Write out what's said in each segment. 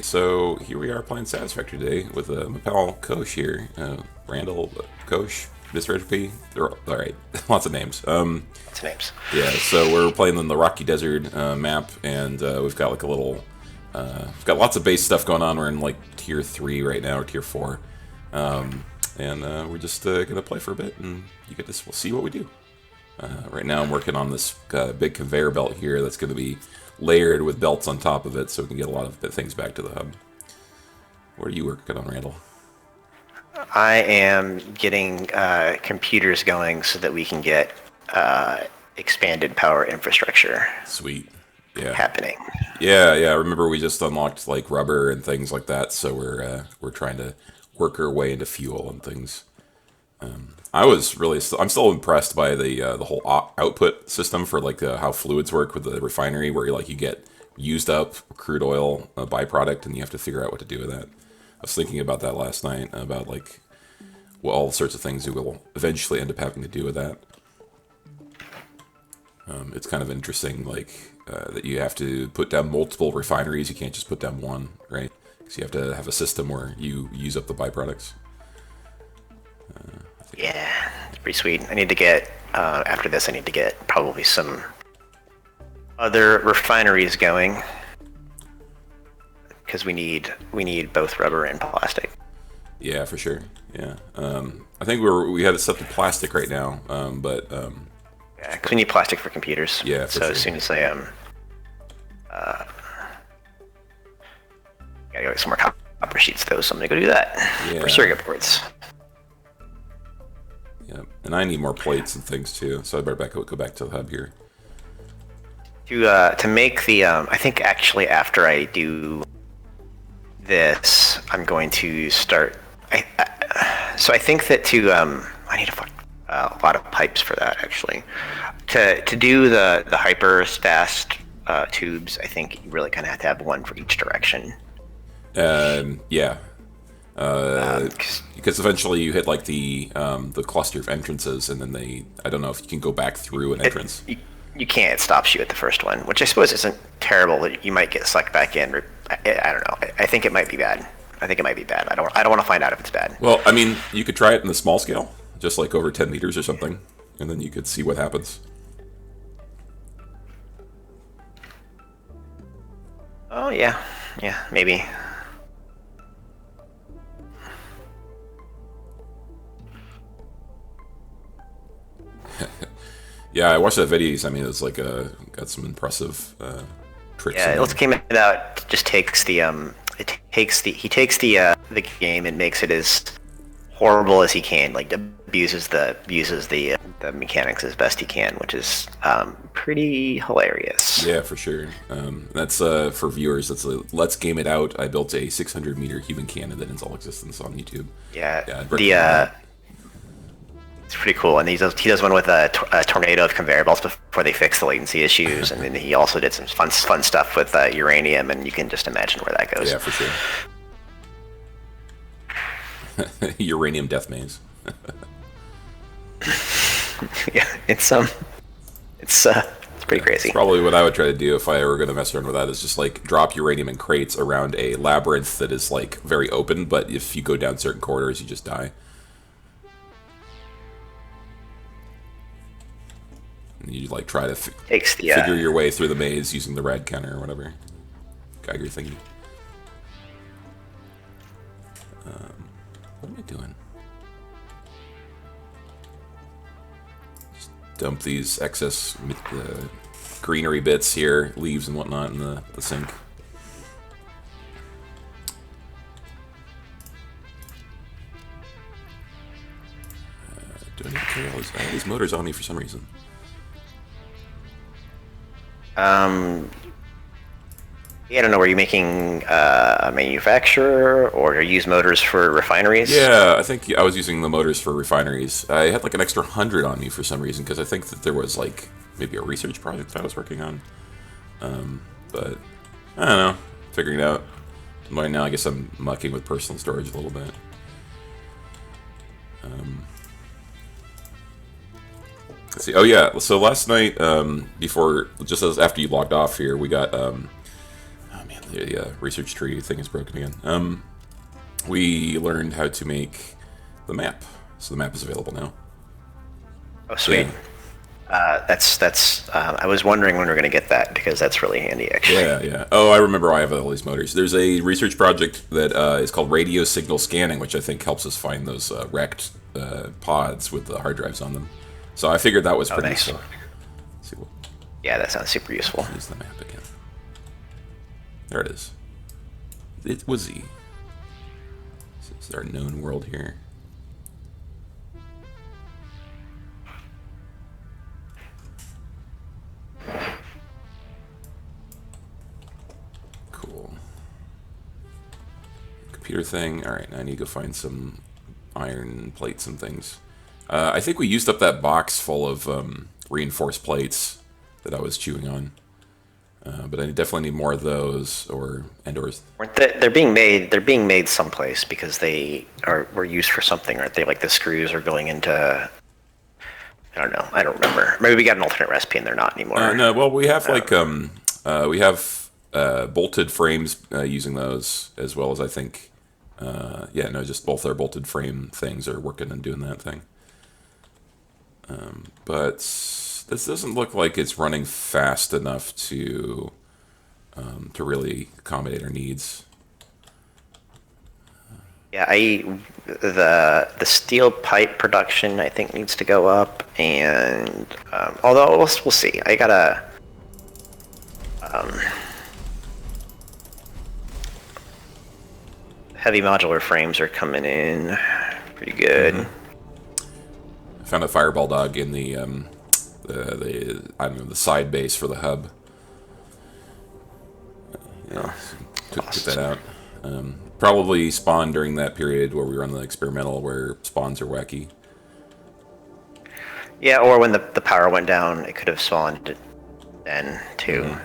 So here we are playing Satisfactory today with Mapel Kosh here, Randall Kosh, MrEntropy. They're all right, lots of names. Lots of names. Yeah, so we're playing in the Rocky Desert map, and we've got like a little, we've got lots of base stuff going on. We're in like tier 3 right now, or tier 4, and we're just gonna play for a bit, and you get this. We'll see what we do. Right now, I'm working on this big conveyor belt here that's going to be layered with belts on top of it, so we can get a lot of things back to the hub. What are you working on, Randall? I am getting computers going so that we can get expanded power infrastructure. Sweet. Yeah. Happening. Yeah. I remember we just unlocked like rubber and things like that, so we're trying to work our way into fuel and things. I'm still impressed by the whole output system for like how fluids work with the refinery, where you get used up crude oil byproduct, and you have to figure out what to do with that. I was thinking about that last night, about like all sorts of things you will eventually end up having to do with that. It's kind of interesting, like that you have to put down multiple refineries. You can't just put down one, right? Because you have to have a system where you use up the byproducts. Yeah, it's pretty sweet. I need to get, after this, I need to get probably some other refineries going, because we need both rubber and plastic. Yeah, for sure. Yeah, I think we had it set to plastic right now, but yeah, because we need plastic for computers. Yeah, for so sure. As soon as I gotta go get some more copper sheets though, so I'm gonna go do that for circuit boards. Yeah, and I need more plates and things too, so I better go back to the hub here. To make the I think actually after I do this, I'm going to start. So I think that I need a lot of pipes for that actually. To do the hyper fast tubes, I think you really kind of have to have one for each direction. Yeah. Because eventually you hit like the cluster of entrances, and then I don't know if you can go back through an entrance. You can't. It stops you at the first one, which I suppose isn't terrible. You might get sucked back in. I don't know. I think it might be bad. I don't want to find out if it's bad. Well, I mean, you could try it in the small scale, just like over 10 meters or something, and then you could see what happens. Oh yeah, maybe. Yeah, I watched that video. I mean, it's like got some impressive tricks. Yeah, it came out. Just takes the he takes the game and makes it as horrible as he can. Like abuses the mechanics as best he can, which is pretty hilarious. Yeah, for sure. That's for viewers. That's Let's Game It Out. I built a 600-meter human cannon that ends all existence on YouTube. Yeah, it's pretty cool, and he does one with a tornado of conveyor belts before they fix the latency issues, and then he also did some fun stuff with uranium, and you can just imagine where that goes. Yeah, for sure. Uranium death maze. Yeah, it's pretty crazy. It's probably what I would try to do if I were going to mess around with that, is just like drop uranium in crates around a labyrinth that is like very open, but if you go down certain corridors, you just die. You like try to figure your way through the maze using the rad counter or whatever Geiger thingy. What am I doing? Just dump these excess greenery bits here, leaves and whatnot, in the sink. Do I need to carry all these motors on me for some reason? Yeah, I don't know. Were you making a manufacturer, or use motors for refineries? Yeah, I think I was using the motors for refineries. I had like an extra 100 on me for some reason, because I think that there was like maybe a research project I was working on. But I don't know, figuring it out. Right now, I guess I'm mucking with personal storage a little bit. Let's see. Oh yeah. So last night, after you logged off here, we got. Oh man, the research tree thing is broken again. We learned how to make the map, so the map is available now. Oh, sweet. That's. I was wondering when we are going to get that because that's really handy, actually. Yeah. Oh, I remember why I have all these motors. There's a research project that is called radio signal scanning, which I think helps us find those wrecked pods with the hard drives on them. So I figured that was pretty useful. Let's see what. Yeah, that sounds super useful. Use the map again. There it is. It was Z. This is our known world here. Cool. Computer thing. Alright, now I need to go find some iron plates and things. I think we used up that box full of reinforced plates that I was chewing on. But I definitely need more of those, or They're being made. They're being made someplace because were used for something, aren't they? Like the screws are going into. I don't know. I don't remember. Maybe we got an alternate recipe and they're not anymore. No, well, we have we have bolted frames using those, as well as I think, just both our bolted frame things are working and doing that thing. But this doesn't look like it's running fast enough to really accommodate our needs. Yeah, the steel pipe production I think needs to go up, and although we'll see. I gotta heavy modular frames are coming in pretty good. I found a fireball dog in the side base for the hub. Took that out. Probably spawned during that period where we were on the experimental, where spawns are wacky. Yeah, or when the power went down, it could have spawned then too. Mm-hmm.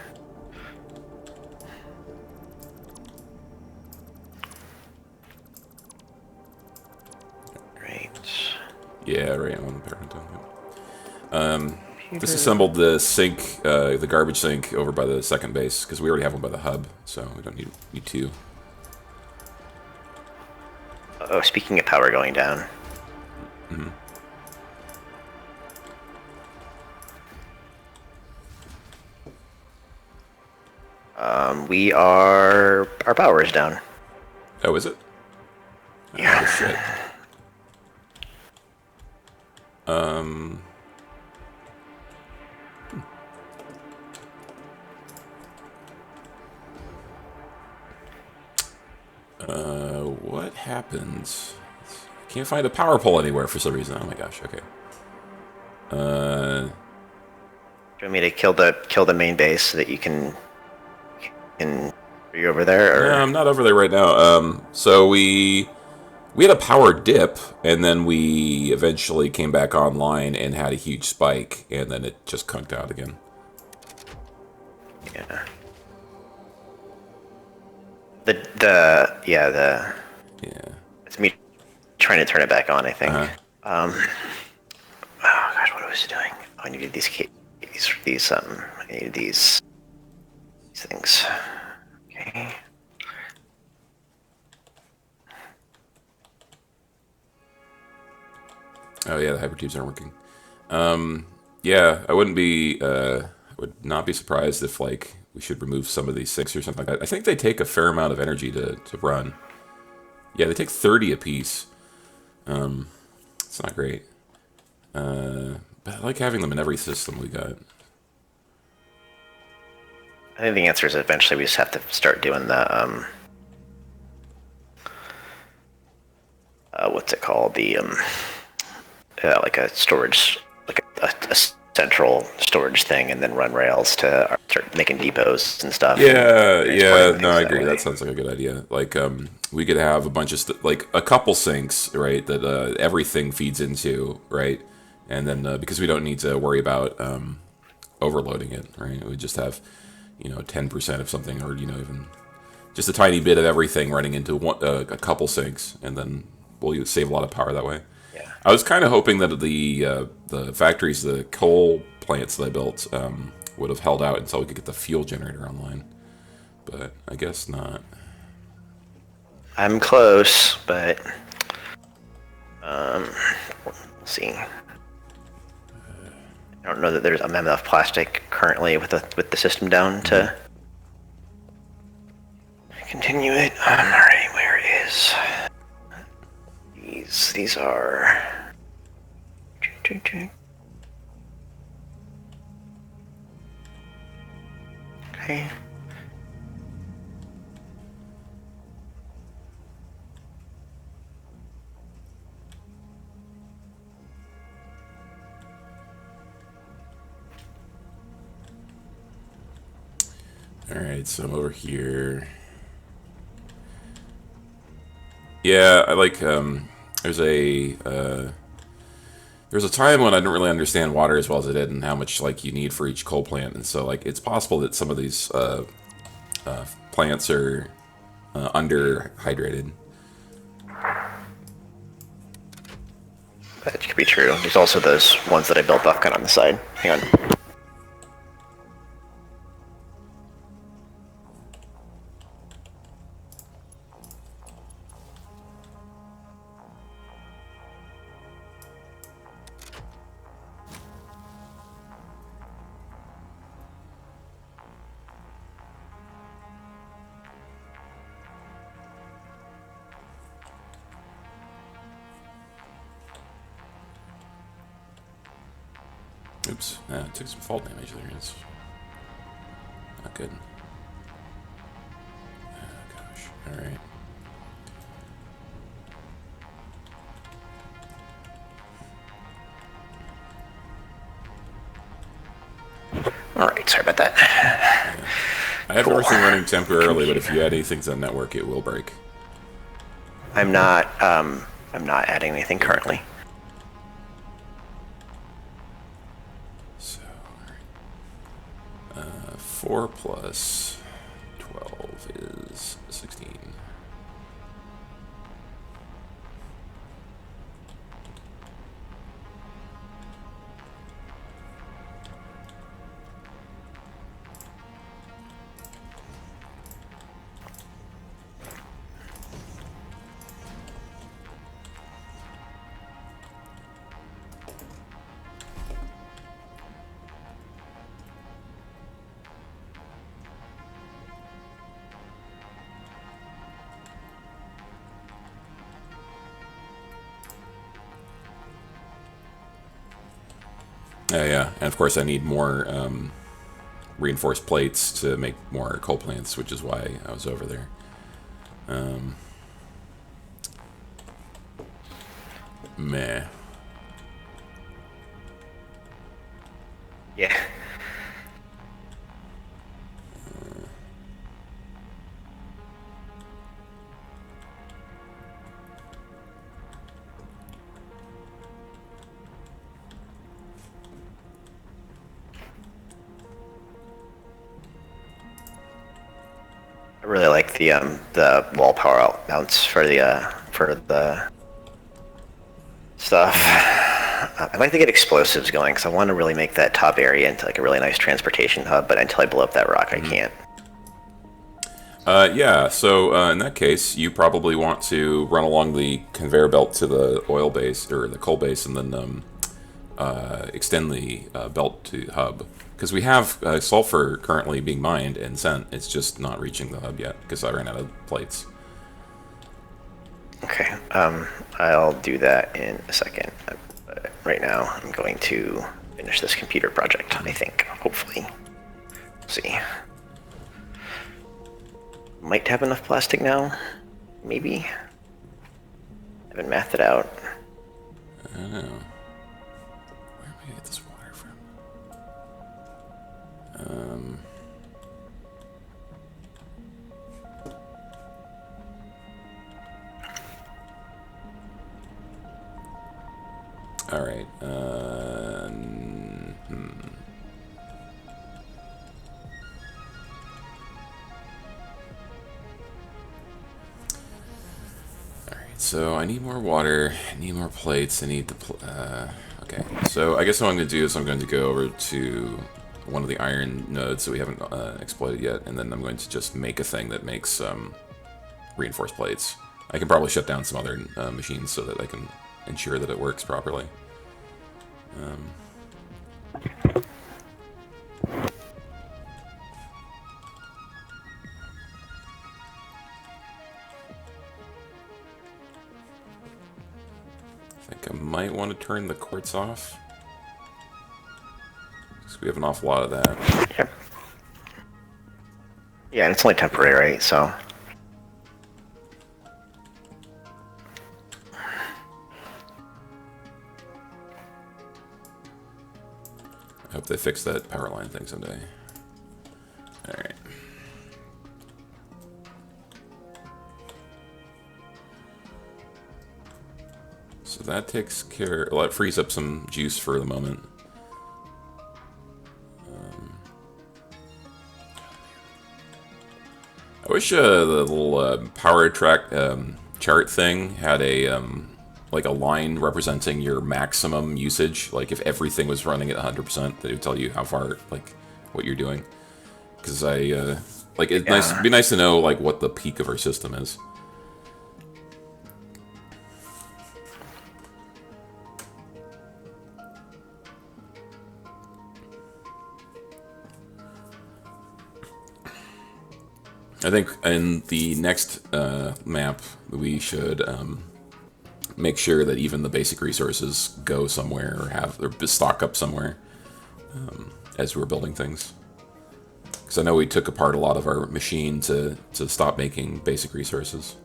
Right. Yeah, right. I'm on the power went down. Disassembled the sink, the garbage sink over by the second base, because we already have one by the hub, so we don't need two. Oh, speaking of power going down. Mm-hmm. Our power is down. Oh, is it? Yeah. Oh, shit. What happens? I can't find a power pole anywhere for some reason. Oh my gosh. Okay. Do you want me to kill the main base so that you can? Are you over there? Or? No, I'm not over there right now. So we had a power dip, and then we eventually came back online and had a huge spike, and then it just conked out again. Yeah. Yeah. It's me trying to turn it back on, I think. Uh-huh. Oh gosh, what was I doing? Oh, I needed these things. Okay. Oh yeah, the hypertubes aren't working. Yeah, I would not be surprised if like we should remove some of these sinks or something like that. I think they take a fair amount of energy to run. Yeah, they take 30 apiece. It's not great. But I like having them in every system we got. I think the answer is eventually we just have to start doing the what's it called? The like a storage, like a central storage thing, and then run rails to start making depots and stuff. Yeah, no, I agree. That sounds like a good idea. Like, we could have a bunch of like a couple sinks, right? That everything feeds into, right? And then because we don't need to worry about overloading it, right? We just have 10% of something, or even just a tiny bit of everything running into a couple sinks, and then we'll save a lot of power that way. Yeah. I was kind of hoping that the factories, the coal plants that I built, would have held out until we could get the fuel generator online. but I guess not. I'm close, but we'll see. I don't know that there's enough plastic currently with the system down to continue it. All right, where is these? These are. Okay. Alright, so I'm over here. Yeah, I like, there's a time when I didn't really understand water as well as I did and how much, like, you need for each coal plant, and so, like, it's possible that some of these, plants are, underhydrated. That could be true. There's also those ones that I built off kind of on the side. Hang on. Oops, took some fall damage there. It's not good. Oh, gosh. Alright. Alright, sorry about that. Yeah. I have everything running temporarily, but if you add anything to the network, it will break. I'm not adding anything currently. So, 4 plus 12 is 16. Yeah, and of course I need more reinforced plates to make more coal plants, which is why I was over there. Meh. Yeah. I really like the wall power mounts for the stuff. I'd like to get explosives going because I want to really make that top area into like a really nice transportation hub. But until I blow up that rock, I can't. Yeah, so in that case, you probably want to run along the conveyor belt to the oil base, or the coal base, and then extend the belt to the hub. Because we have sulfur currently being mined and sent, it's just not reaching the hub yet, because I ran out of plates. Okay, I'll do that in a second. Right now, I'm going to finish this computer project, I think, hopefully. Let's see. Might have enough plastic now, maybe. Haven't mathed it out. I don't know. Where am I gonna get this water from? All right. So I need more water, I need more plates, I need the... okay, so I guess what I'm going to do is I'm going to go over to one of the iron nodes that we haven't exploited yet, and then I'm going to just make a thing that makes reinforced plates. I can probably shut down some other machines so that I can ensure that it works properly. I think I might want to turn the quartz off, because we have an awful lot of that. Yep. Yeah, and it's only temporary, right? So. I hope they fix that power line thing someday. Alright. So that takes care... Well, it frees up some juice for the moment. I wish the little power track chart thing had a like a line representing your maximum usage. Like if everything was running at 100%, that it would tell you how far, like, what you're doing. Because like it'd be nice to know like what the peak of our system is. I think in the next map, we should make sure that even the basic resources go somewhere or stock up somewhere as we're building things. Because I know we took apart a lot of our machine to stop making basic resources.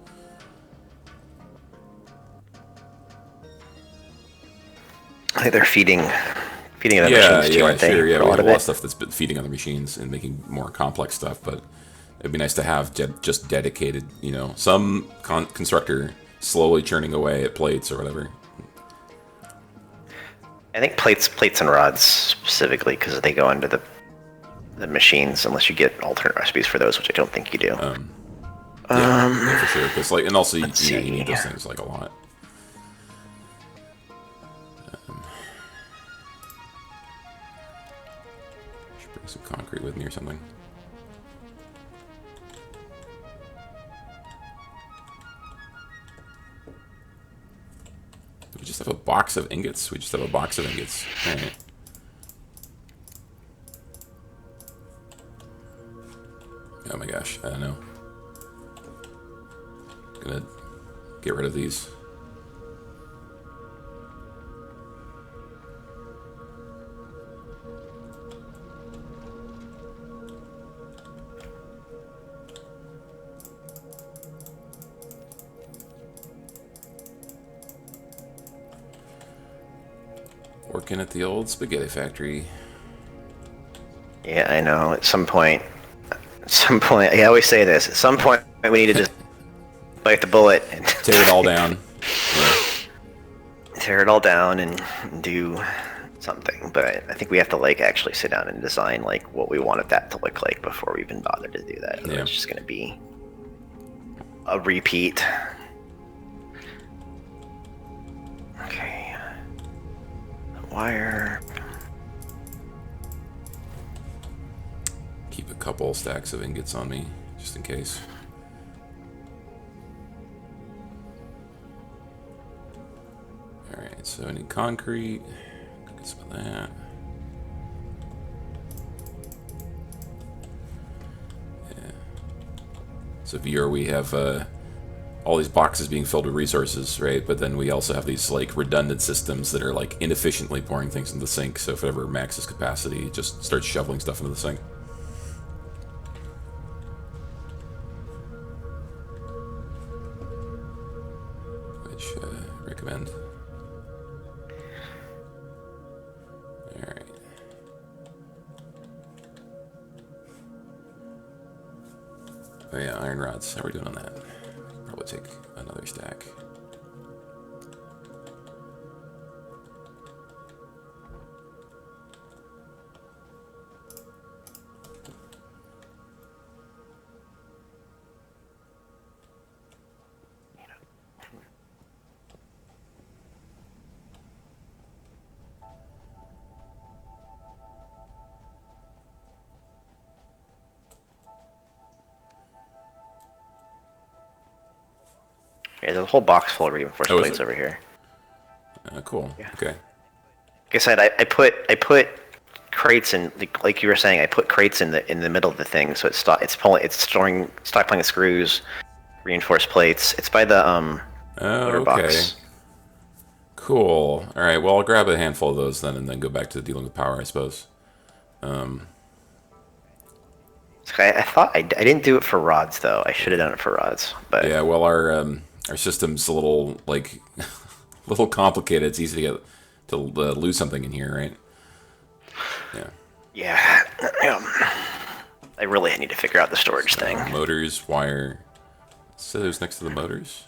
I think they're feeding other machines too, aren't they? Sure, yeah, we have a lot it. of stuff that's been feeding other machines and making more complex stuff, but it'd be nice to have just dedicated, you know, some constructor slowly churning away at plates or whatever. I think plates and rods specifically, because they go into the machines unless you get alternate recipes for those, which I don't think you do. Yeah, for sure. Cause like, and also you need those things like a lot. Should bring some concrete with me or something. We just have a box of ingots. We just have a box of ingots. All right. Oh my gosh, I don't know. Gonna get rid of these. Working at the old spaghetti factory. Yeah, I know. At some point, I always say this. At some point, we need to just bite the bullet and tear it all down. Yeah. Tear it all down and do something. But I think we have to like actually sit down and design like what we wanted that to look like before we even bother to do that. It's just going to be a repeat. Okay. Wire. Keep a couple stacks of ingots on me, just in case. Alright, so I need concrete. Get some of that. Yeah. So here we have all these boxes being filled with resources, right? But then we also have these like redundant systems that are like inefficiently pouring things into the sink. So if it ever maxes capacity, it just starts shoveling stuff into the sink. Which recommend. All right. Oh yeah, iron rods. How are we doing on that? Probably take another stack. Yeah, there's a whole box full of reinforced Oh, is plates it? over here. Cool. Yeah. Okay. Like I said, I put crates in, like you were saying, I put crates in the middle of the thing, so it's stockpiling the screws, reinforced plates. It's by the Oh, motor okay. box. Cool. All right. Well, I'll grab a handful of those then, and then go back to dealing with power, I suppose. I thought I didn't do it for rods though. I should have done it for rods, but Yeah. Well, our system's a little like a little complicated. It's easy to get to lose something in here, right? Yeah. yeah, I really need to figure out the storage thing. Motors, wire. So who's next to the motors?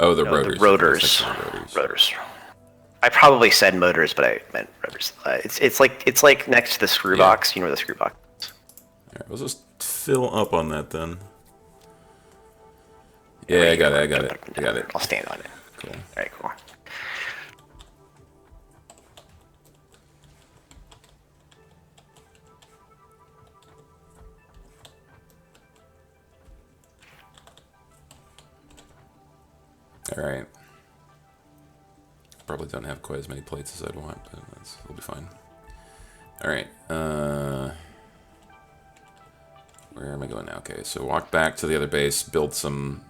Oh, the No, rotors. the rotors. Next to the rotors. Rotors. I probably said motors, but I meant rotors. It's like next to the screw box. You know where the screw box is. All right, we'll just fill up on that then. Yeah, I got it. I got it. I'll stand on it. Cool. All right, cool. All right. Probably don't have quite as many plates as I'd want, but it'll be fine. All right. Where am I going now? Okay, so walk back to the other base, build some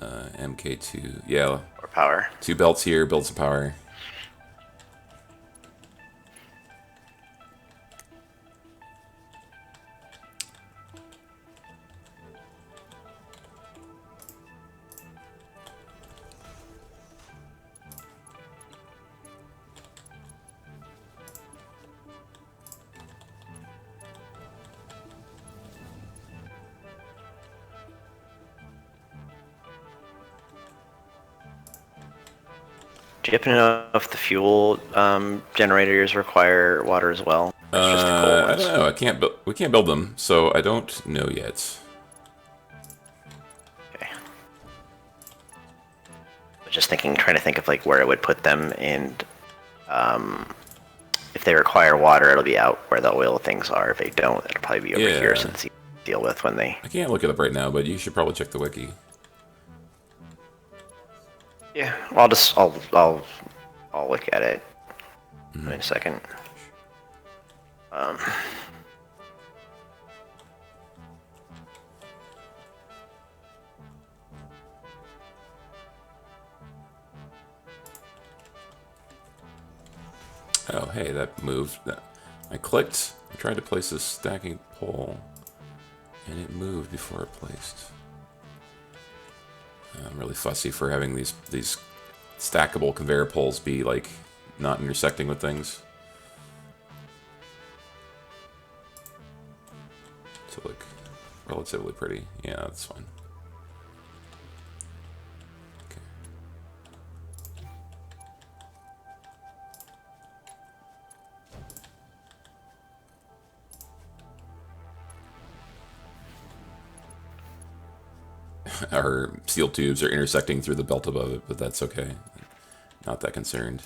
MK2. Yeah, Or power. 2 belts here, build some power. Do you happen to know if the fuel generators require water as well? Or it's just the coal I ones? don't know. I can't. We can't build them, so I don't know yet. Okay. I was just trying to think of like where I would put them, and if they require water, it'll be out where the oil things are. If they don't, it'll probably be over here, Yeah. so it's easy to deal with when they. I can't look it up right now, but you should probably check the wiki. Yeah, well, I'll look at it in a second. Oh, hey, that moved. I clicked. I tried to place a stacking pole, and it moved before it placed. I'm really fussy for having these stackable conveyor poles be like not intersecting with things. To look relatively pretty. Yeah, that's fine. Okay. Our steel tubes are intersecting through the belt above it, but that's okay. Not that concerned.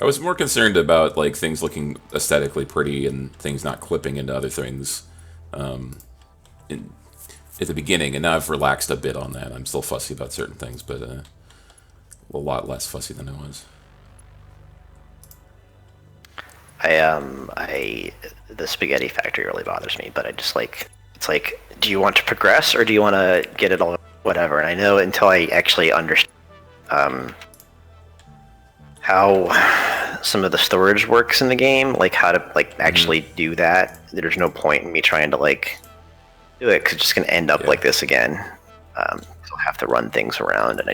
I was more concerned about like things looking aesthetically pretty and things not clipping into other things at the beginning, and now I've relaxed a bit on that. I'm still fussy about certain things, but a lot less fussy than I was. The spaghetti factory really bothers me, but I just it's like, do you want to progress or do you want to get it all, whatever? And I know until I actually understand how some of the storage works in the game, like how to actually do that, there's no point in me trying to do it because it's just gonna end up like this again. I'll have to run things around, and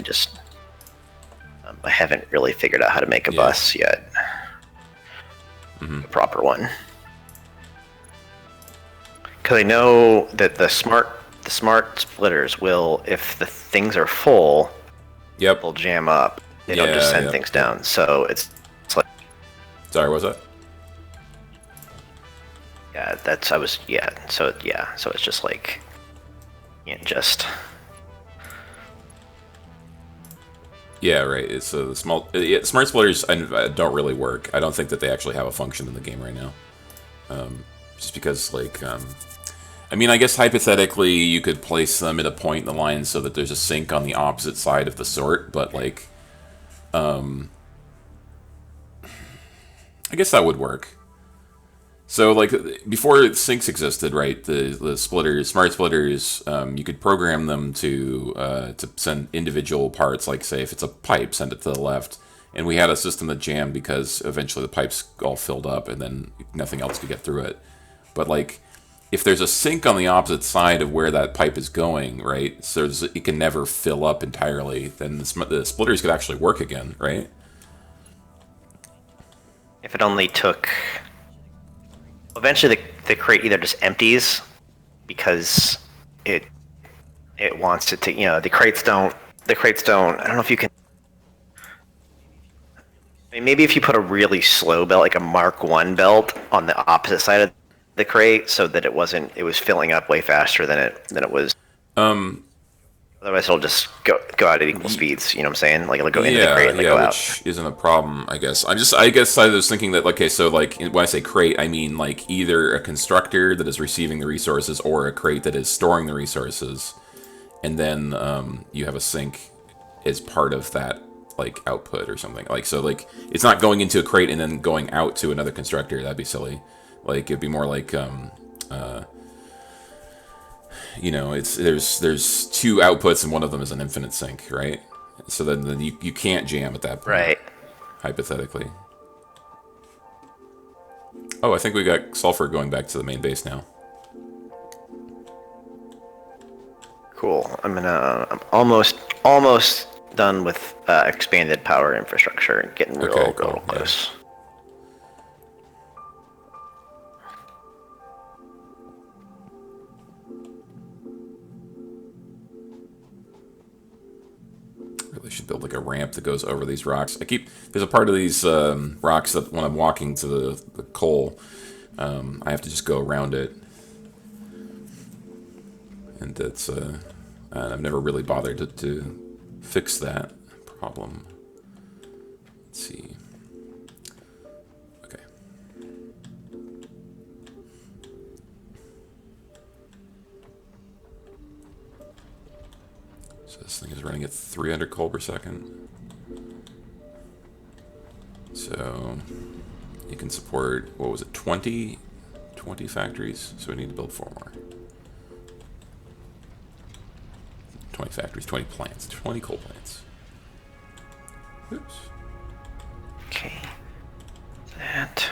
I haven't really figured out how to make a bus yet. A proper one. Because I know that the smart splitters will, if the things are full, they'll jam up. They don't just send things down. So it's like. Sorry, what was that? Yeah, So it's just like, you can't just. Yeah, right. It's the smart splitters don't really work. I don't think that they actually have a function in the game right now. Just because I mean, I guess hypothetically you could place them at a point in the line so that there's a sink on the opposite side of the sort, but like, I guess that would work. So like before sinks existed, right? The splitters, smart splitters, you could program them to send individual parts. Like say if it's a pipe, send it to the left. And we had a system that jammed because eventually the pipes all filled up, and then nothing else could get through it. But like if there's a sink on the opposite side of where that pipe is going, right? So it can never fill up entirely. Then the splitters could actually work again, right? If it only took... Eventually the crate either just empties because it wants it to, the crates don't, I don't know if you can, I mean, maybe if you put a really slow belt, like a Mark 1 belt on the opposite side of the crate so that it was filling up way faster than it was. Otherwise it'll just go out at equal speeds, you know what I'm saying? Like it'll go into the crate and then go out. Which isn't a problem, I guess. I guess I was thinking that, okay, so like when I say crate, I mean like either a constructor that is receiving the resources or a crate that is storing the resources, and then you have a sink as part of that like output or something. Like so, like it's not going into a crate and then going out to another constructor. That'd be silly. Like it'd be more like there's two outputs and one of them is an infinite sink, right? So then you can't jam at that point, Right. hypothetically. Oh, I think we got Sulfur going back to the main base now. Cool. I'm almost done with expanded power infrastructure and getting real close. Yeah. Really should build like a ramp that goes over these rocks. There's a part of these rocks that when I'm walking to the coal, I have to just go around it, and that's I've never really bothered to fix that problem. Let's see. Okay. So this thing is running at 300 coal per second. So you can support, what was it, 20 factories? So we need to build 4 more. 20 factories, 20 plants, 20 coal plants. Oops. Okay. That.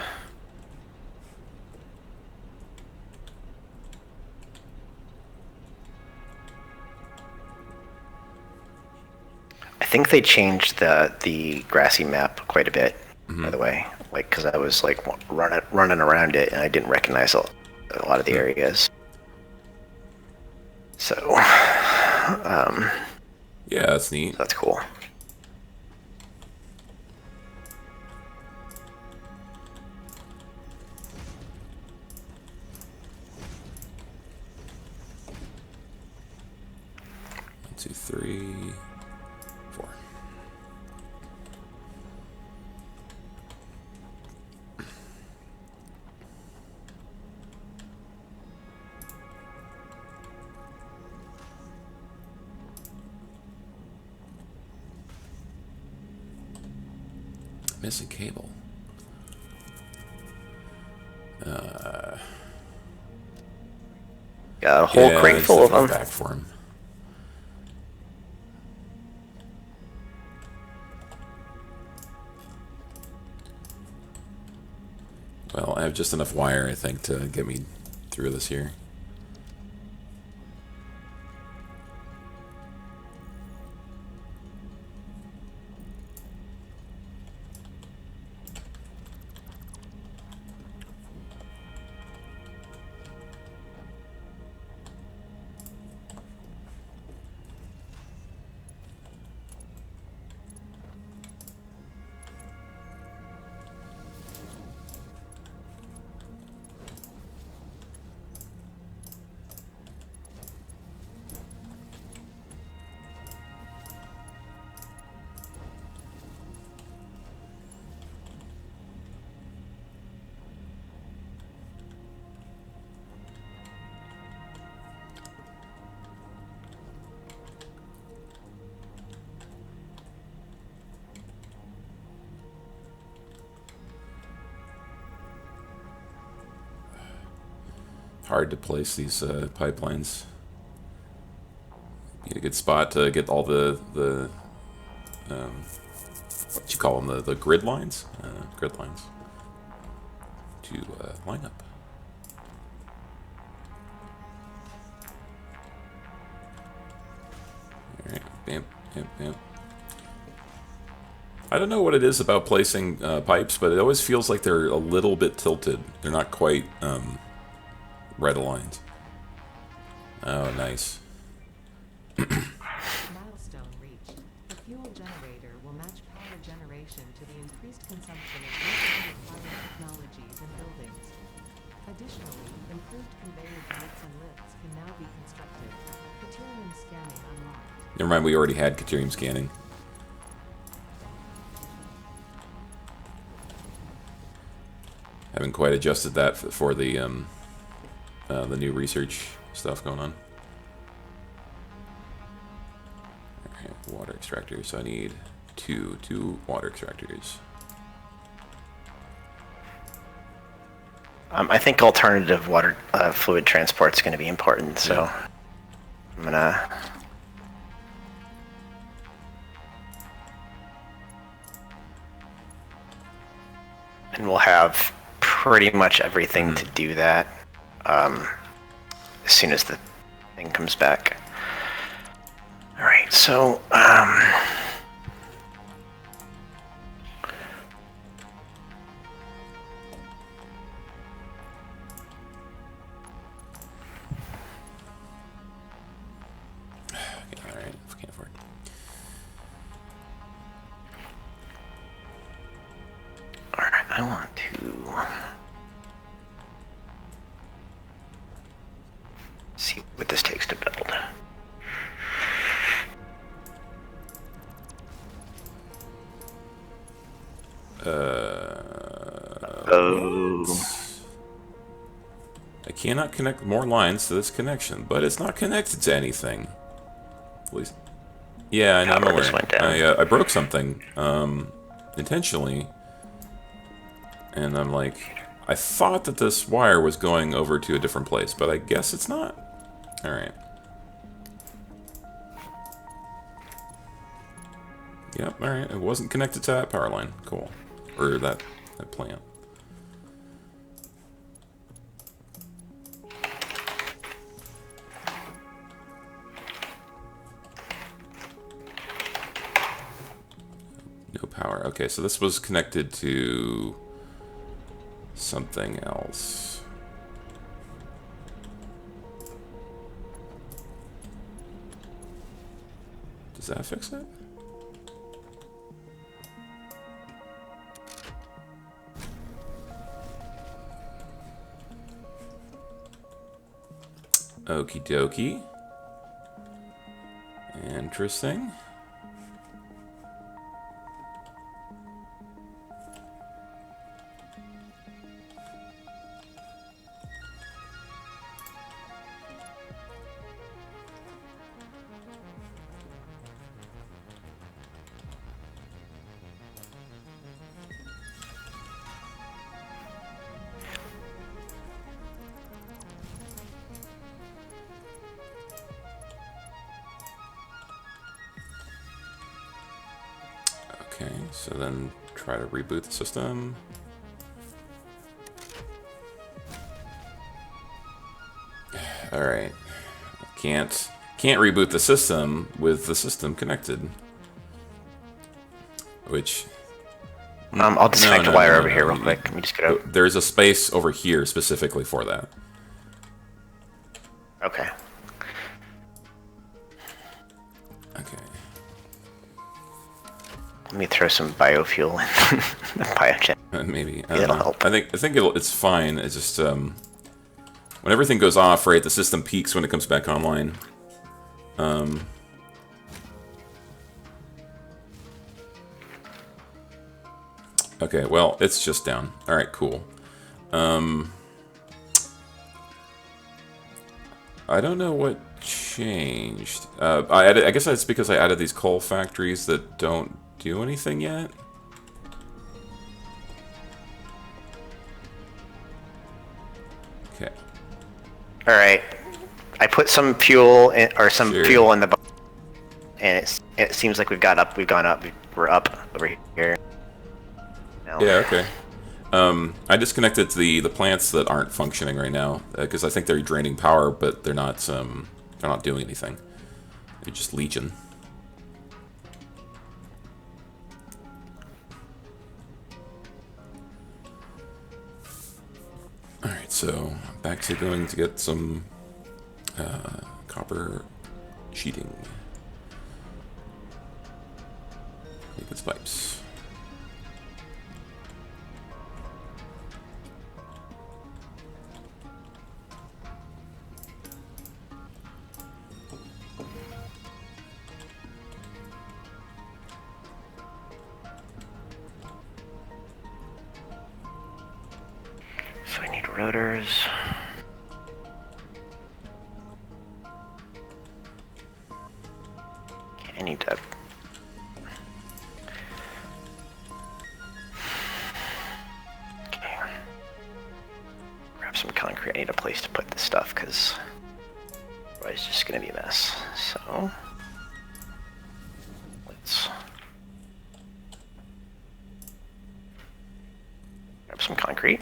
I think they changed the grassy map quite a bit, by the way. Like, because I was like running around it, and I didn't recognize a lot of the areas. So, yeah, that's neat. That's cool. One, two, three, 4. Missing cable. Got a whole crate full of them. Back for him. Well, I have just enough wire, I think, to get me through this here. hard to place these pipelines. Be a good spot to get all the what you call them, the grid lines? Grid lines. To line up. Alright, bam, bam, bam. I don't know what it is about placing pipes, but it always feels like they're a little bit tilted. They're not quite right aligned. Oh, nice. Milestone reached. The fuel generator will match power generation to the increased consumption of recently acquired technologies and buildings. Additionally, improved conveyor belts and lifts can now be constructed. Deuterium scanning unlocked. Never mind, we already had Deuterium scanning. Haven't quite adjusted that for the new research stuff going on. Alright, water extractors. So I need two water extractors. I think alternative water fluid transport is going to be important, so I'm gonna. And we'll have pretty much everything to do that as soon as the thing comes back. All right, so I want to see what this takes to build. I cannot connect more lines to this connection, but it's not connected to anything. At least, yeah, I know. I'm aware. I broke something intentionally. And I'm like, I thought that this wire was going over to a different place, but I guess it's not. Alright. Yep, alright. It wasn't connected to that power line. Cool. Or that plant. No power. Okay, so this was connected to something else. Does that fix it? Okie dokie. Interesting. Okay, so then try to reboot the system. All right, can't reboot the system with the system connected. Which I'll disconnect the wire over here real quick. Let me just get out. There's a space over here specifically for that. Okay. Okay. Let me throw some biofuel in the biogen. Maybe It'll help. I think it's fine. It's just when everything goes off, right? The system peaks when it comes back online. Okay, well, it's just down. All right, cool. I don't know what changed. I guess that's because I added these coal factories that don't do anything yet. Okay. All right. I put some fuel in, or some Sure. fuel in the, and it seems like we've gone up. We're up over here. Now. Yeah, okay. I disconnected the plants that aren't functioning right now because I think they're draining power, but they're not doing anything. They're just leeching. All right, so back to going to get some copper sheeting. Make its pipes. So I need rotors. Okay, I need to. Okay. Grab some concrete. I need a place to put this stuff because otherwise it's just gonna be a mess. So let's grab some concrete.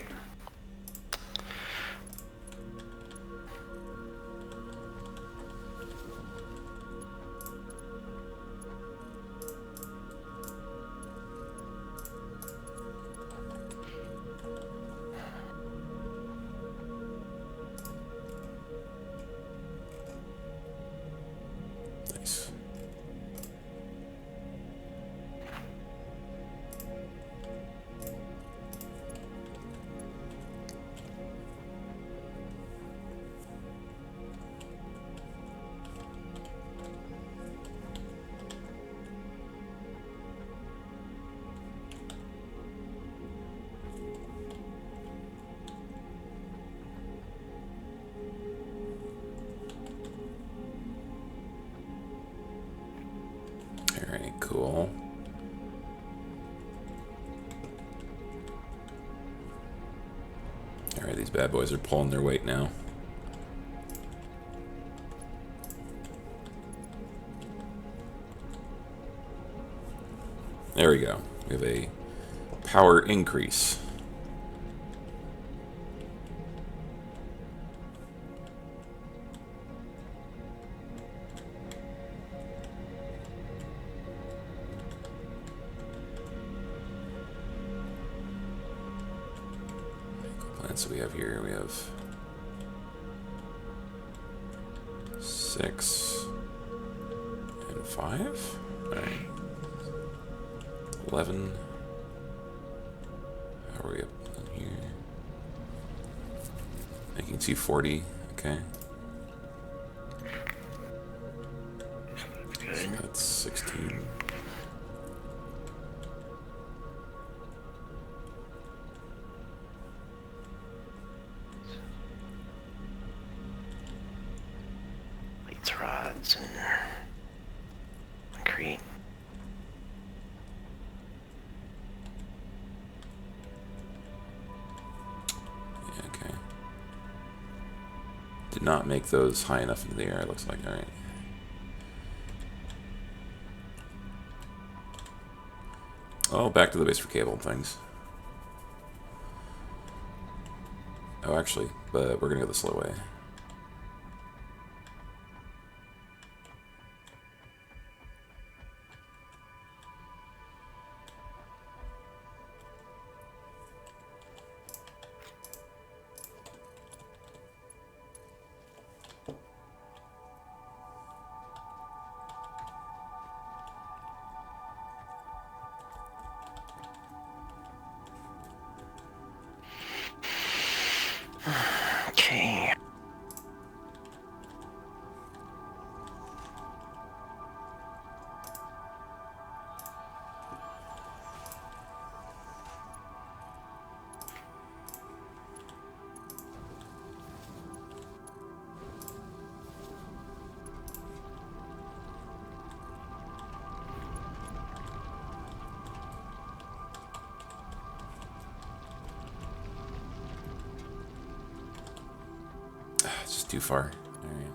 Nice. Alright, cool. Alright, these bad boys are pulling their weight now. There we go. We have a power increase. Plants we have here, we have 6 and 5. Alright. 11. How are we up in here? Making 240. Okay. So that's 16. Plates, rods, and concrete. Yeah, okay. Did not make those high enough into the air, it looks like. Alright. Oh, back to the base for cable and things. Oh, actually, but we're gonna go the slow way. Okay. too far. All right.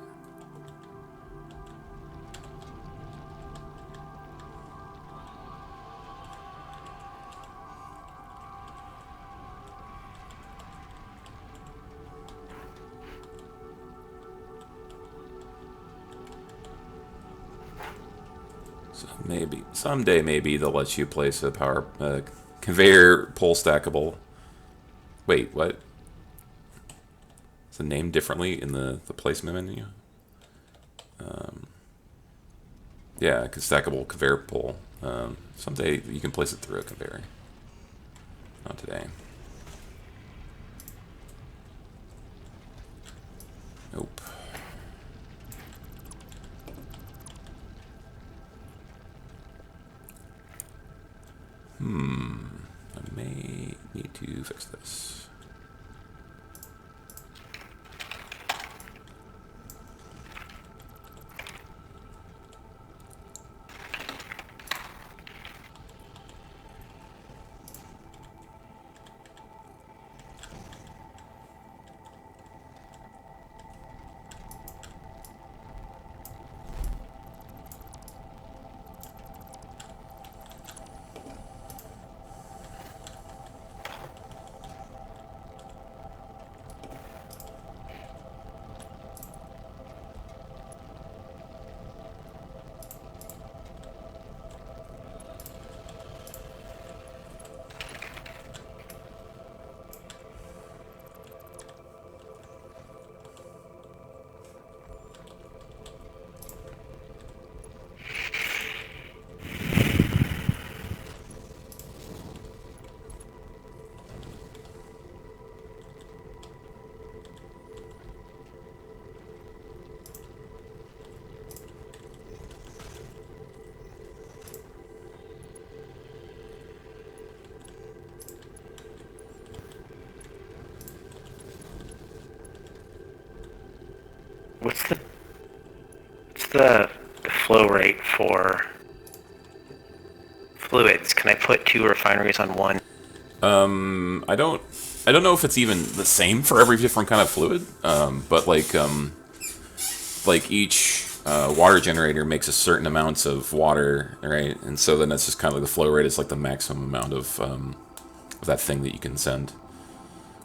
So maybe someday, maybe they'll let you place a power conveyor pole stackable. Wait, what? Is it named differently in the placement menu? Yeah, stackable conveyor pole. Someday you can place it through a conveyor. Not today. Nope. I may need to fix this. What's the flow rate for fluids? Can I put 2 refineries on one? I don't know if it's even the same for every different kind of fluid. But like each water generator makes a certain amounts of water, right? And so then that's just kind of like the flow rate is like the maximum amount of that thing that you can send.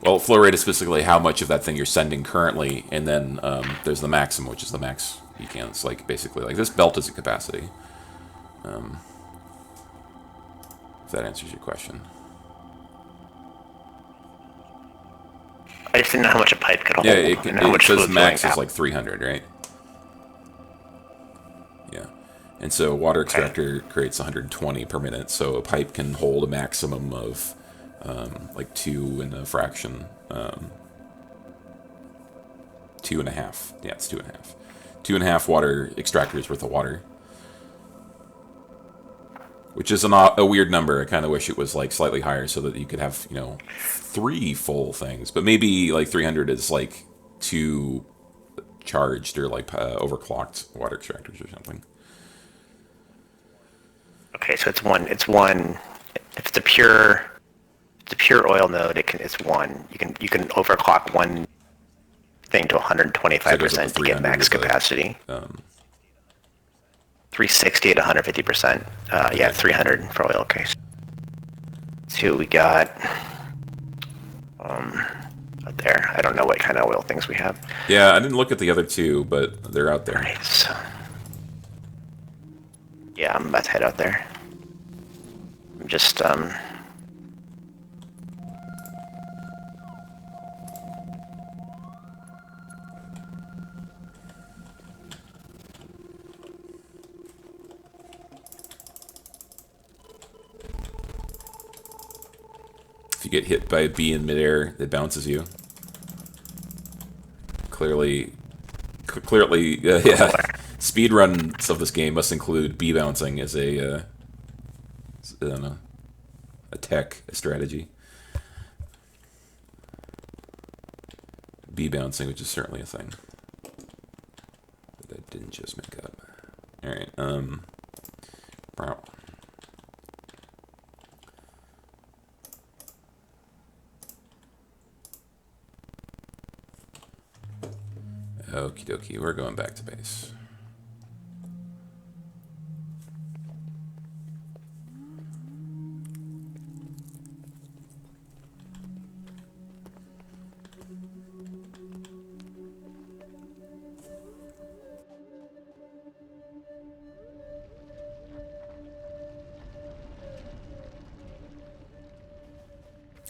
Well, flow rate is specifically how much of that thing you're sending currently, and then there's the maximum, which is the max you can. It's like basically like this belt is a capacity. If that answers your question. I just didn't know how much a pipe could hold. Yeah, and how it much says fluid's max going is out. like 300, right? Yeah. And so water extractor creates 120 per minute, so a pipe can hold a maximum of like 2 and a fraction. 2.5. Yeah, it's 2.5. 2.5 water extractors worth of water. Which is a weird number. I kind of wish it was like slightly higher so that you could have, 3 full things. But maybe like 300 is like 2 charged or like overclocked water extractors or something. Okay, so it's one. If it's a pure oil node, it's 1. You can overclock one thing to 125% to get max capacity. 360 at 150%. Yeah, 300 for oil case. So we got out there. I don't know what kind of oil things we have. Yeah, I didn't look at the other 2, but they're out there. Right, so yeah, I'm about to head out there. I'm just If you get hit by a bee in midair, it bounces you. Clearly, yeah. Speedruns of this game must include bee bouncing as a strategy. Bee bouncing, which is certainly a thing that I didn't just make up. All right. Wow. Okie dokie, we're going back to base.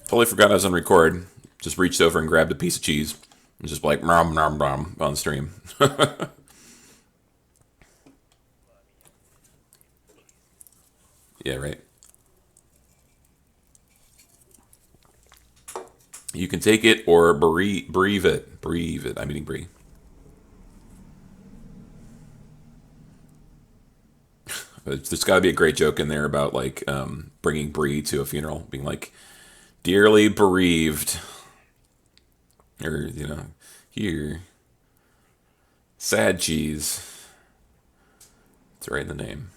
Totally forgot I was on record. Just reached over and grabbed a piece of cheese. And just like, nom, nom, nom, on stream. Yeah, right. You can take it or breathe it. Breathe it. I'm eating brie. There's got to be a great joke in there about like bringing brie to a funeral, being like, dearly bereaved, or here, sad cheese. It's right in the name.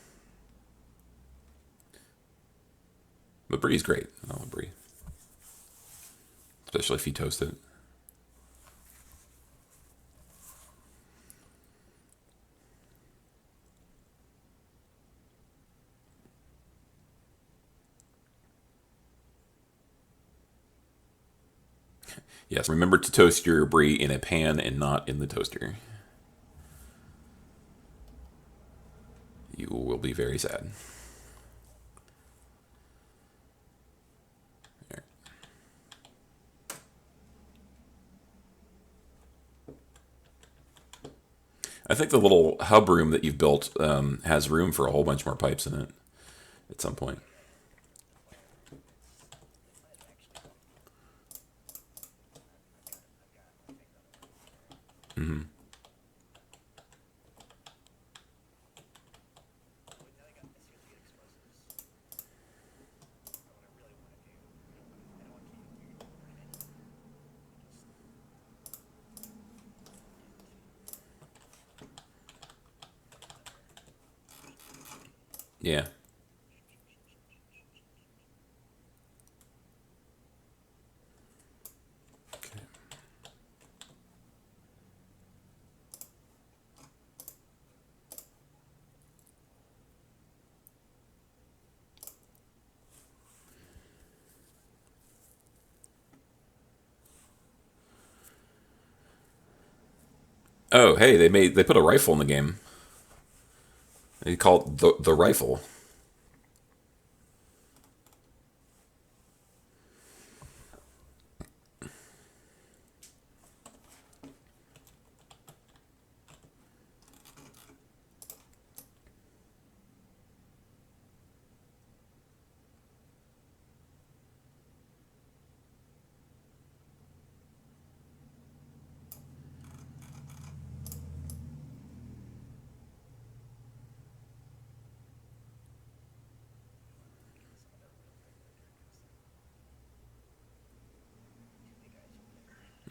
But brie's great. I love brie, especially if you toast it. Yes, remember to toast your brie in a pan and not in the toaster. You will be very sad. There. I think the little hub room that you've built has room for a whole bunch more pipes in it at some point. Mm-hmm. Yeah. Okay. Oh, hey, they put a rifle in the game. They call it the rifle.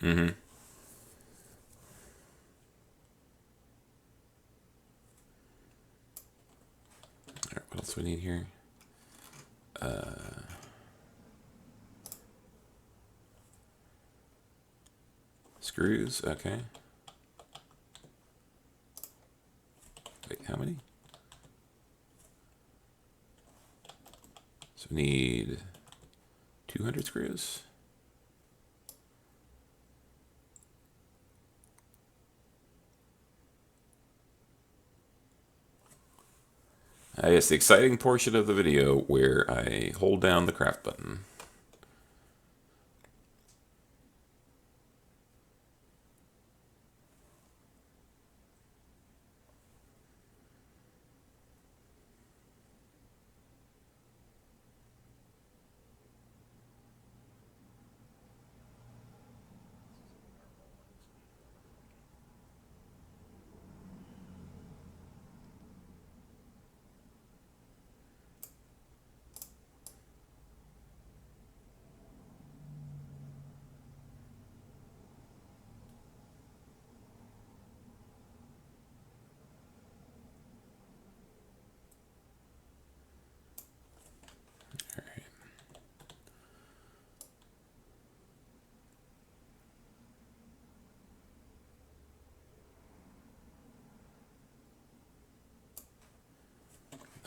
Mm-hmm. All right, what else do we need here? Screws. Okay. Wait, how many? So we need 200 screws. I guess the exciting portion of the video where I hold down the craft button.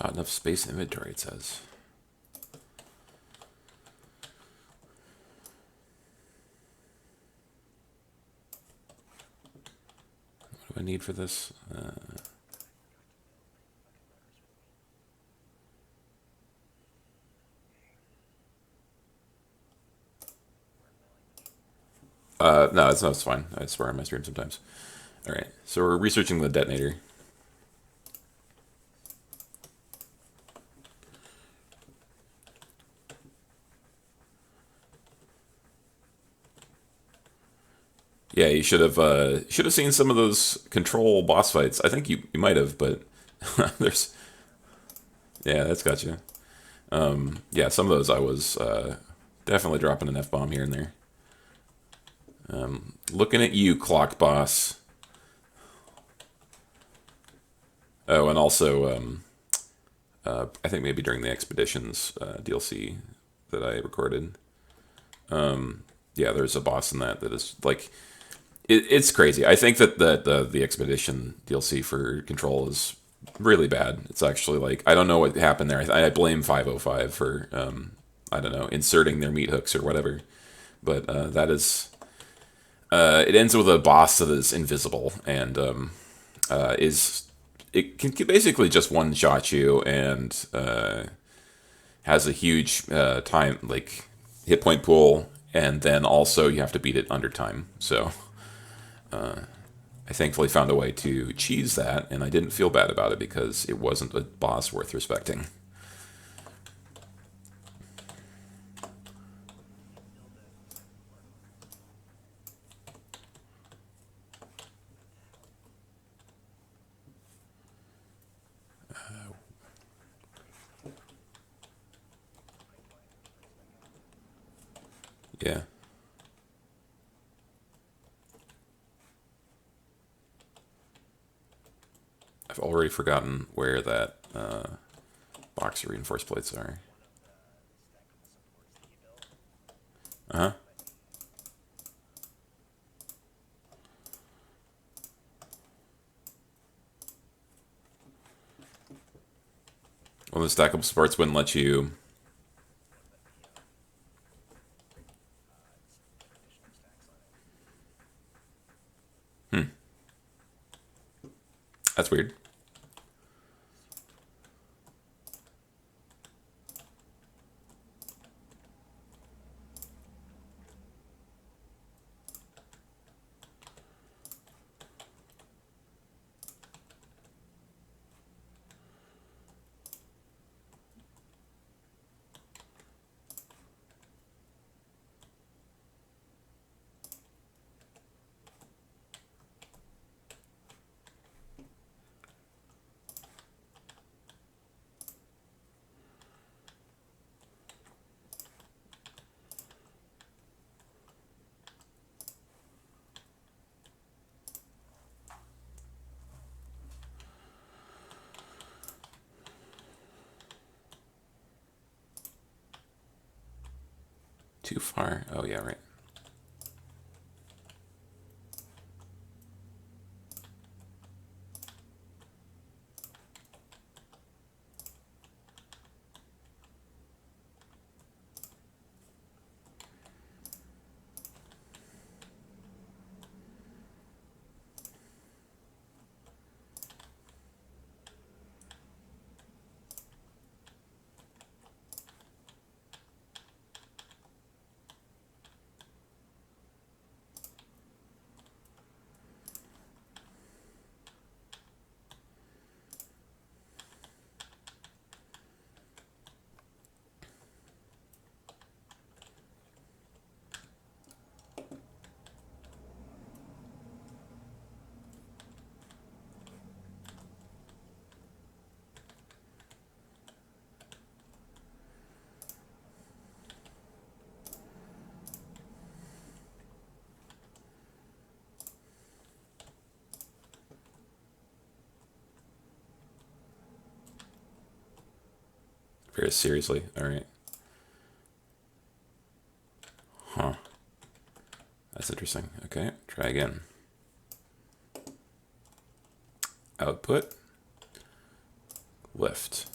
Not enough space inventory, it says. What do I need for this? No, it's fine. I swear on my stream sometimes. All right, so we're researching the detonator. Yeah, you should have seen some of those control boss fights. I think you might have, but there's yeah, that's got you. Yeah, some of those I was definitely dropping an F-bomb here and there. Looking at you, Clock Boss. Oh, and also, I think maybe during the Expeditions DLC that I recorded. Yeah, there's a boss in that is like, it's crazy. I think that the Expedition DLC for Control is really bad. It's actually like, I don't know what happened there. I blame 505 for, I don't know, inserting their meat hooks or whatever. But that is, it ends with a boss that is invisible and it can basically just one-shot you and has a huge time, like, hit point pool, and then also you have to beat it under time. So I thankfully found a way to cheese that, and I didn't feel bad about it because it wasn't a boss worth respecting. Yeah. I've already forgotten where that box of reinforced plates are. Uh-huh. Well, the stackable supports wouldn't let you... That's weird. Too far. Oh, yeah, right. Very seriously. All right. Huh. That's interesting. Okay, try again. Output. Lift.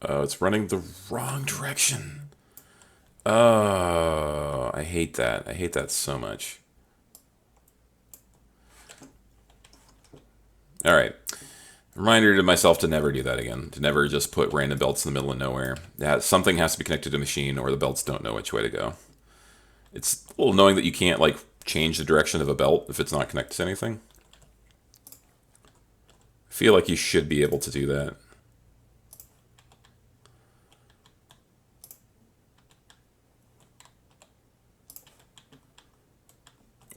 Oh, it's running the wrong direction. Oh, I hate that. I hate that so much. All right. Reminder to myself to never do that again. To never just put random belts in the middle of nowhere. Yeah, something has to be connected to the machine, or the belts don't know which way to go. It's a little annoying that you can't like change the direction of a belt if it's not connected to anything. I feel like you should be able to do that.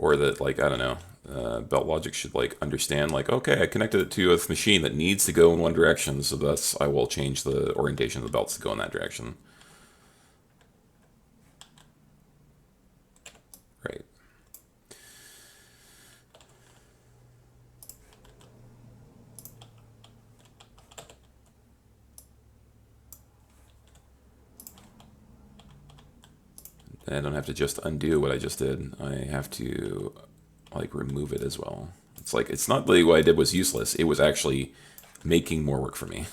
Or that, like, I don't know, belt logic should like understand, like, okay, I connected it to a machine that needs to go in one direction, so thus I will change the orientation of the belts to go in that direction. Right. I don't have to just undo what I just did. I have to like remove it as well. It's like, it's not like what I did was useless. It was actually making more work for me.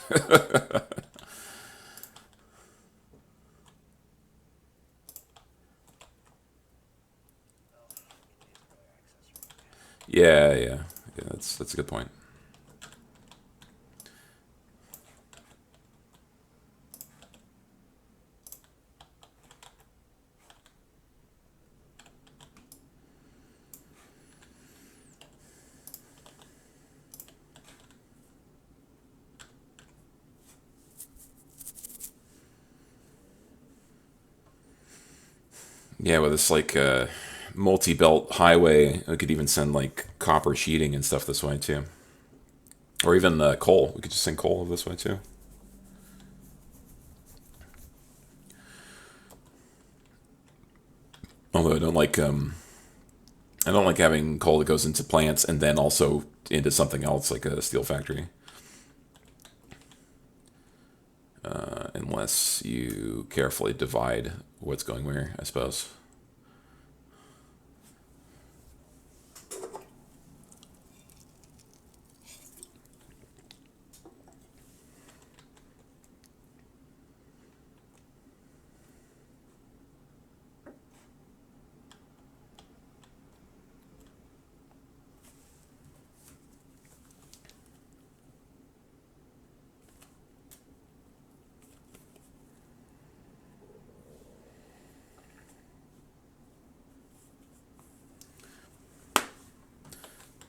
Yeah. That's a good point. Yeah, with this like multi-belt highway, we could even send like copper sheeting and stuff this way too, or even coal. We could just send coal this way too. Although I don't like having coal that goes into plants and then also into something else like a steel factory. Unless you carefully divide what's going where, I suppose.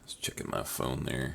Just checking my phone there.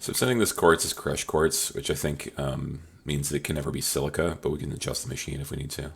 So sending this quartz is crushed quartz, which I think means that it can never be silica, but we can adjust the machine if we need to.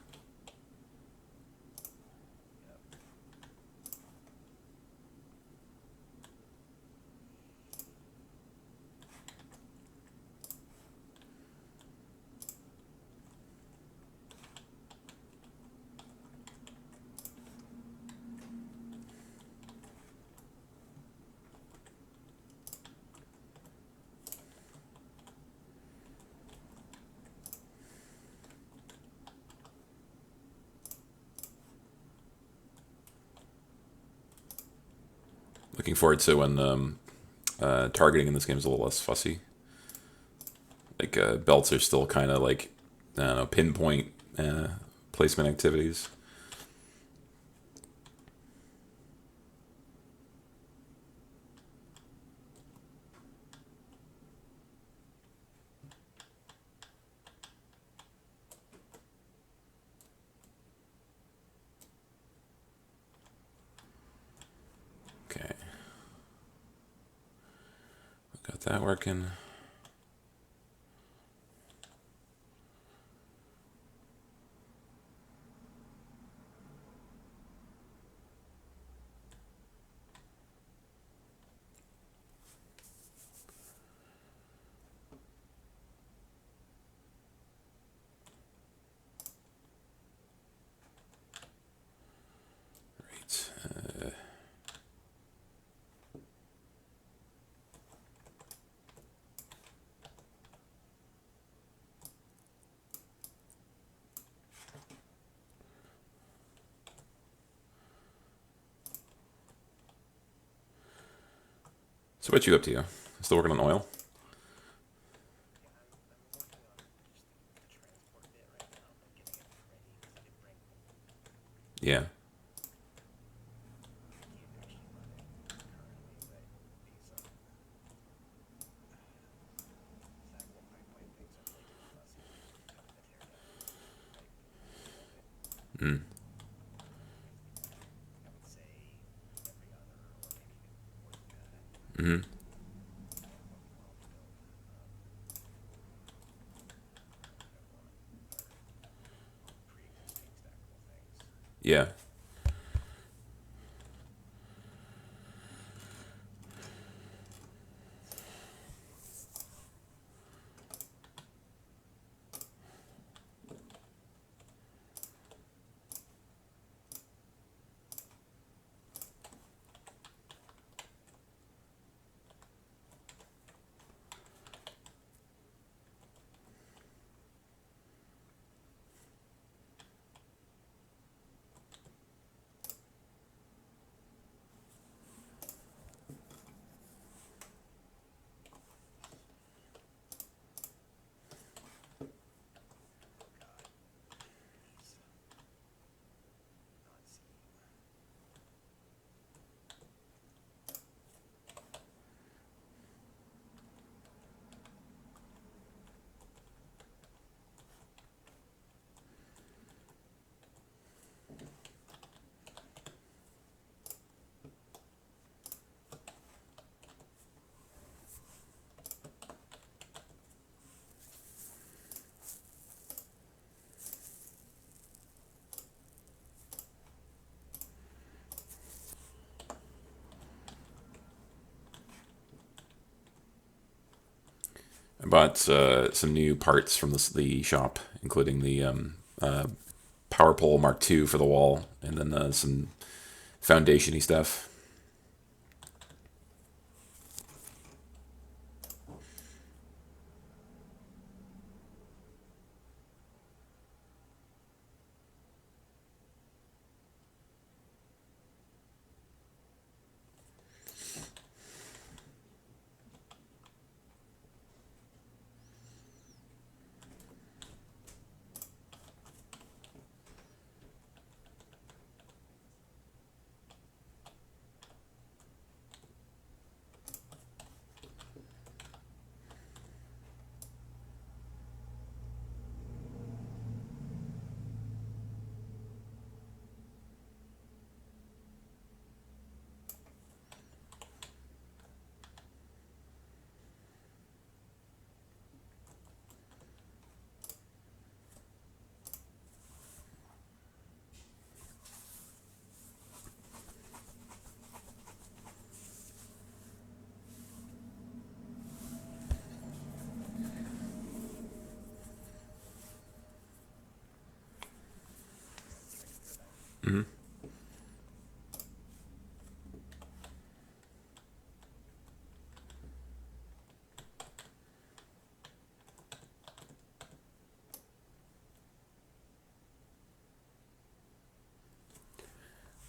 Looking forward to when targeting in this game is a little less fussy. Like belts are still kind of like, I don't know, pinpoint placement activities. Okay. Got that working. Right. So what you up to? Still working on oil? Yeah. Mm. Mm-hmm. Yeah. I bought some new parts from the shop, including the power pole Mark II for the wall, and then some foundation-y stuff. Mm-hmm.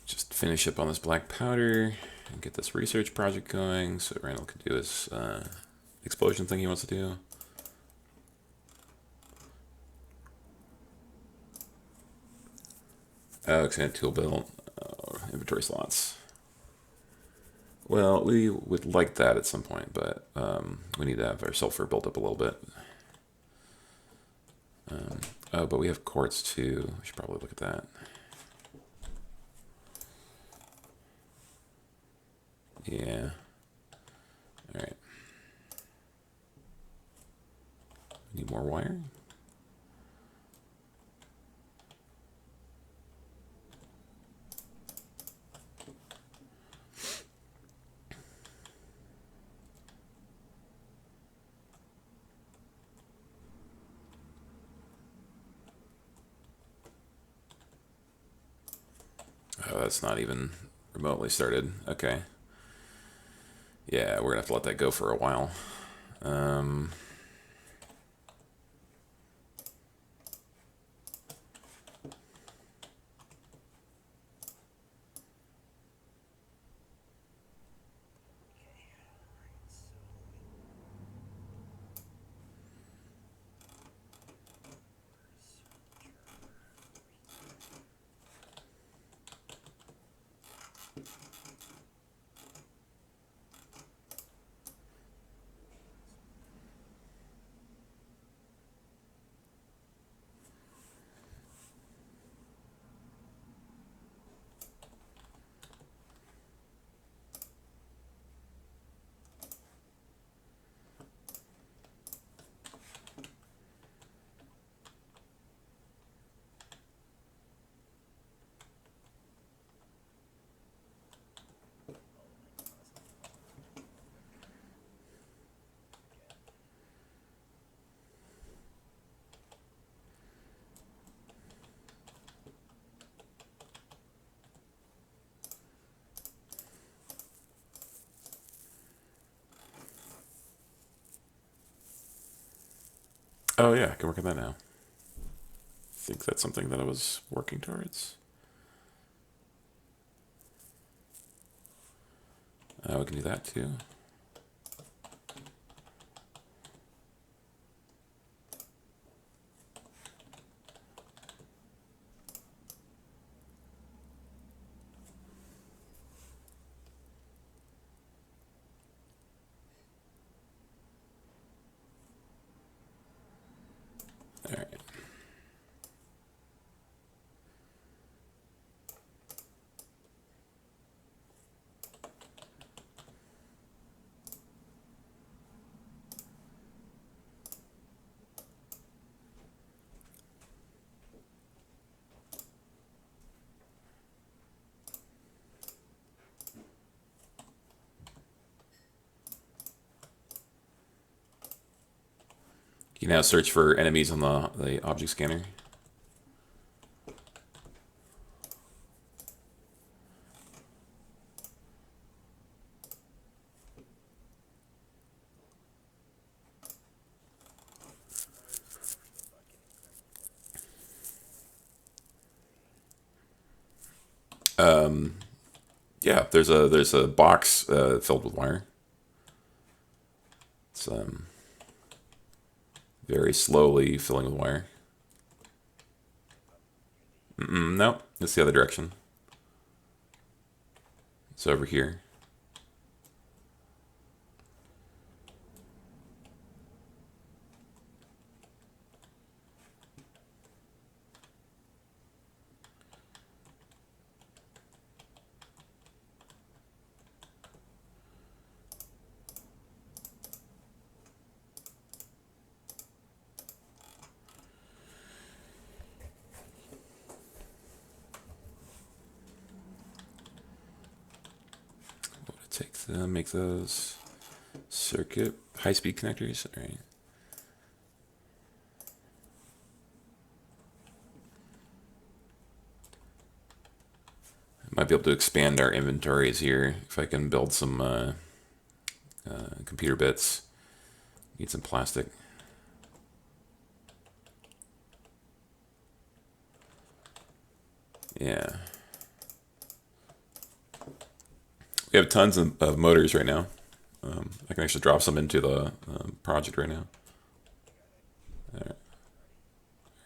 Just finish up on this black powder, and get this research project going so Randall can do his explosion thing he wants to do. Oh, expand tool belt, inventory slots. Well, we would like that at some point, but we need to have our sulfur built up a little bit. Oh, but we have quartz too. We should probably look at that. Yeah. All right. Need more wire? Oh, that's not even remotely started. Okay. Yeah, we're gonna have to let that go for a while. Oh yeah, I can work on that now. I think that's something that I was working towards. We can do that too. All right. You can now search for enemies on the object scanner. Yeah, there's a box filled with wire. It's very slowly filling with wire. No, it's the other direction. It's over here. What would it take to make those circuit high-speed connectors? All right. Might be able to expand our inventories here if I can build some computer bits. Need some plastic. Yeah. we have tons of motors right now. I can actually drop some into the project right now.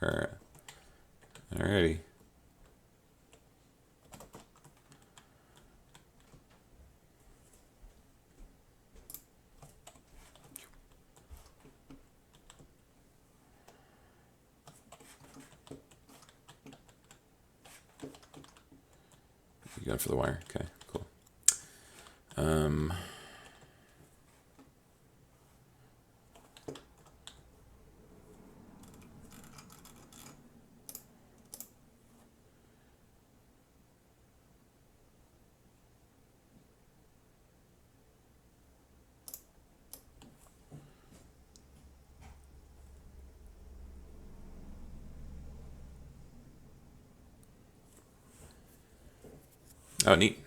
All right. Alrighty. You got it for the wire. Okay, cool. Oh, neat.